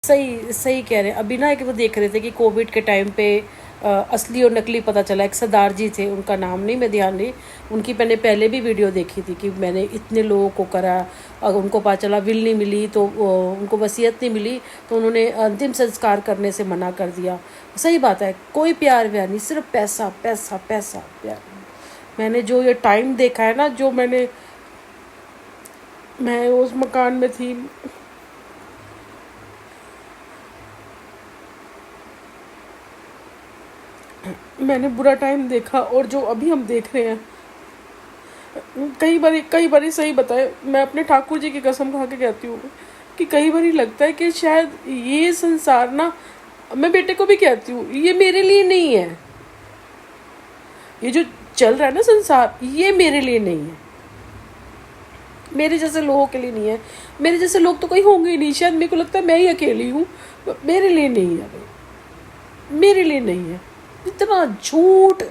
सही सही कह रहे हैं। अभी ना एक वो देख रहे थे कि कोविड के टाइम पे असली और नकली पता चला। एक सरदार जी थे, उनका नाम नहीं मैं ध्यान नहीं, उनकी मैंने पहले भी वीडियो देखी थी कि मैंने इतने लोगों को करा, अगर उनको पता चला विल नहीं मिली तो उनको वसीयत नहीं मिली तो उन्होंने अंतिम संस्कार करने से मना कर दिया। सही बात है, कोई प्यार व्यार नहीं, सिर्फ पैसा पैसा पैसा प्यार। मैंने जो ये टाइम देखा है ना, जो मैं उस मकान में थी, मैंने बुरा टाइम देखा। और जो अभी हम देख रहे हैं, कई बारी सही बताए, मैं अपने ठाकुर जी की कसम खा के कहती हूँ कि कई बारी लगता है कि शायद ये संसार ना, मैं बेटे को भी कहती हूँ, ये मेरे लिए नहीं है। ये जो चल रहा है ना संसार, ये मेरे लिए नहीं है, मेरे जैसे लोगों के लिए नहीं है। मेरे जैसे लोग तो कहीं होंगे ही नहीं, शायद मेरे को लगता है मैं ही अकेली हूँ। मेरे लिए नहीं है भाई, मेरे लिए नहीं है। इतना झूठ,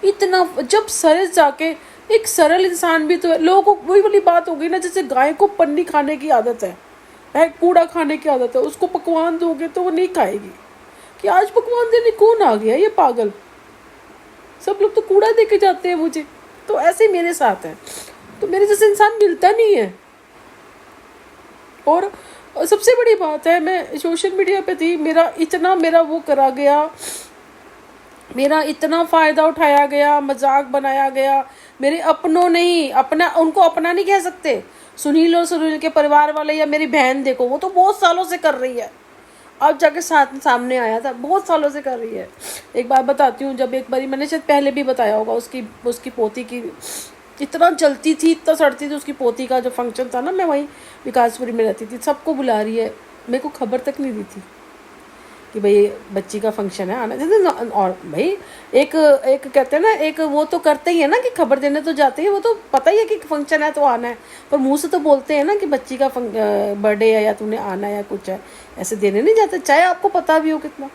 इतना, जब सरस जाके एक सरल इंसान भी तो है। लोगों को वही वाली बात हो गई ना, जैसे गाय को पन्नी खाने की आदत है, कूड़ा खाने की आदत है, उसको पकवान दोगे तो वो नहीं खाएगी। कि आज पकवान देने कौन आ गया, ये पागल, सब लोग तो कूड़ा दे के जाते हैं मुझे। तो ऐसे मेरे साथ है, तो मेरे जैसे इंसान मिलता नहीं है। और सबसे बड़ी बात है, मैं सोशल मीडिया पे थी, मेरा वो करा गया, मेरा इतना फ़ायदा उठाया गया, मजाक बनाया गया। मेरे अपनों नहीं, उनको अपना नहीं कह सकते। सुनील और सुनील के परिवार वाले, या मेरी बहन देखो, वो तो बहुत सालों से कर रही है, अब जाके सामने आया था, बहुत सालों से कर रही है। एक बात बताती हूँ, जब एक बारी मैंने शायद पहले भी बताया होगा, उसकी पोती की इतना जलती थी, इतना सड़ती थी। उसकी पोती का जो फंक्शन था ना, मैं वहीं विकासपुरी में रहती थी, सबको बुला रही है, मेरे को खबर तक नहीं दी थी कि भाई बच्ची का फंक्शन है, आना चाहिए। और भाई एक कहते हैं ना, एक वो तो करते ही है ना कि खबर देने तो जाते हैं, वो तो पता ही है कि फंक्शन है तो आना है, पर मुंह से तो बोलते हैं ना कि बच्ची का बर्थडे है या तूने आना है या कुछ है, ऐसे देने नहीं जाते, चाहे आपको पता भी हो कितना।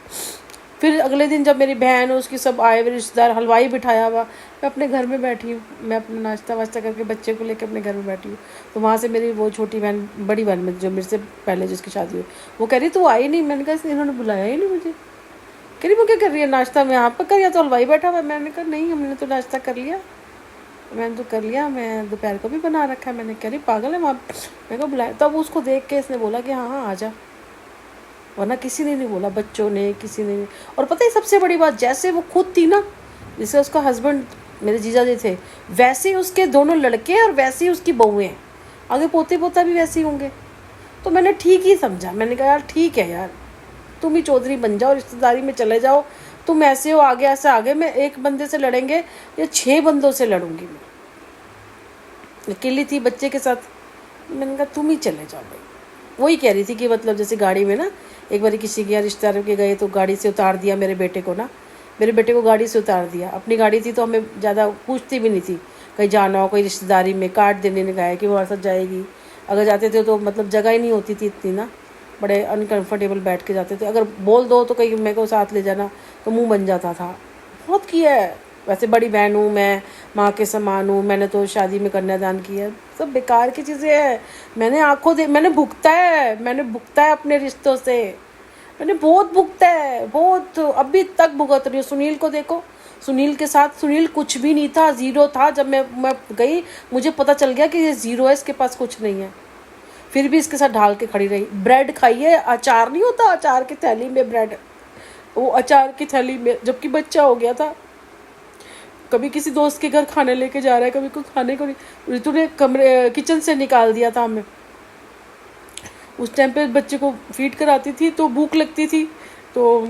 फिर अगले दिन जब मेरी बहन, उसकी सब आए हुए रिश्तेदार, हलवाई बिठाया हुआ, मैं अपने घर में बैठी हूँ, मैं अपना नाश्ता वाश्ता करके बच्चे को लेकर अपने घर में बैठी हूँ। तो वहाँ से मेरी वो छोटी बहन, बड़ी बहन में जो मेरे से पहले जिसकी शादी हुई, वो कह रही तू आई नहीं। मैंने कहा इन्होंने बुलाया ही नहीं मुझे। कह रही वो क्या कर रही है, नाश्ता में आप कर, या तो हलवाई बैठा हुआ। मैंने कहा नहीं, हमने तो नाश्ता कर लिया, मैंने तो कर लिया, मैं दोपहर को भी बना रखा है। मैंने कह रही पागल है वहाँ, मैंने कहा बुलाया। तब उसको देख के इसने बोला कि हाँ हाँ आ जा, वरना किसी ने नहीं बोला, बच्चों ने, किसी ने नहीं। और पता है सबसे बड़ी बात, जैसे वो खुद थी ना, जैसे उसका हस्बैंड मेरे जीजा जी थे, वैसे ही उसके दोनों लड़के और वैसे ही उसकी बहुएं, आगे पोते पोता भी वैसे ही होंगे। तो मैंने ठीक ही समझा, मैंने कहा यार ठीक है यार, तुम ही चौधरी बन जाओ, रिश्तेदारी में चले जाओ, तुम ऐसे हो, आगे ऐसे आगे मैं एक बंदे से लड़ेंगे या 6 बंदों से लड़ूंगी। मैं अकेली थी बच्चे के साथ, मैंने कहा तुम ही चले जाओ भाई। वही कह रही थी कि मतलब जैसे गाड़ी में ना, एक बार किसी के रिश्तेदारों के गए तो गाड़ी से उतार दिया मेरे बेटे को ना, मेरे बेटे को गाड़ी से उतार दिया। अपनी गाड़ी थी तो हमें ज़्यादा पूछती भी नहीं थी, कहीं जाना हो कोई रिश्तेदारी में, कार्ड देने ने गया कि वो हमारे साथ जाएगी। अगर जाते थे तो मतलब जगह ही नहीं होती थी इतनी ना, बड़े अनकंफर्टेबल बैठ के जाते थे। अगर बोल दो तो कहीं मेरे को साथ ले जाना तो मुँह बन जाता था। बहुत किया है, वैसे बड़ी बहन हूँ मैं, माँ के समान हूँ, मैंने तो शादी में कन्यादान किया है, सब बेकार की चीज़ें हैं। मैंने भुगता है अपने रिश्तों से, मैंने बहुत भुगता है, बहुत, अभी तक भुगत रही हूँ। सुनील को देखो, सुनील के साथ, सुनील कुछ भी नहीं था, ज़ीरो था। जब मैं गई, मुझे पता चल गया कि ये ज़ीरो है, इसके पास कुछ नहीं है, फिर भी इसके साथ ढाल के खड़ी रही। ब्रेड खाइए, अचार नहीं होता, अचार की थैली में ब्रेड, वो अचार की थैली में, जबकि बच्चा हो गया था। कभी किसी दोस्त के घर खाने लेके जा रहा है, कभी कोई खाने को नहीं, ऋतु ने किचन से निकाल दिया था हमें। उस टाइम पे बच्चे को फीड कराती थी तो भूख लगती थी, तो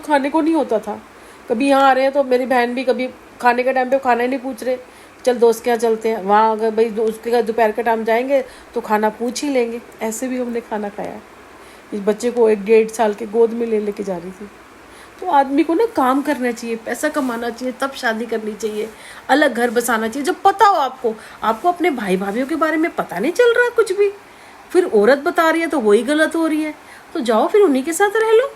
खाने को नहीं होता था। कभी यहाँ आ रहे हैं तो मेरी बहन भी कभी खाने के टाइम पे खाना ही नहीं पूछ रहे, चल दोस्त के यहाँ चलते हैं, वहाँ अगर भाई उसके घर दोपहर के टाइम जाएंगे तो खाना पूछ ही लेंगे। ऐसे भी हमने खाना खाया। इस बच्चे को 1-1.5 साल के गोद में ले लेके जा रही थी। तो आदमी को ना काम करना चाहिए, पैसा कमाना चाहिए, तब शादी करनी चाहिए, अलग घर बसाना चाहिए जब पता हो आपको अपने भाई भाभीियों के बारे में पता नहीं चल रहा कुछ भी, फिर औरत बता रही है तो वही गलत हो रही है, तो जाओ फिर उन्हीं के साथ रह लो।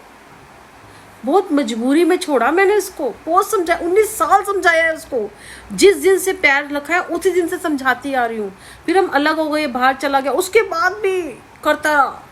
बहुत मजबूरी में छोड़ा मैंने इसको, बहुत समझाया, 19 साल समझाया है उसको। जिस दिन से पैर रखा है उसी दिन से समझाती आ रही हूँ। फिर हम अलग हो गए, बाहर चला गया, उसके बाद भी करता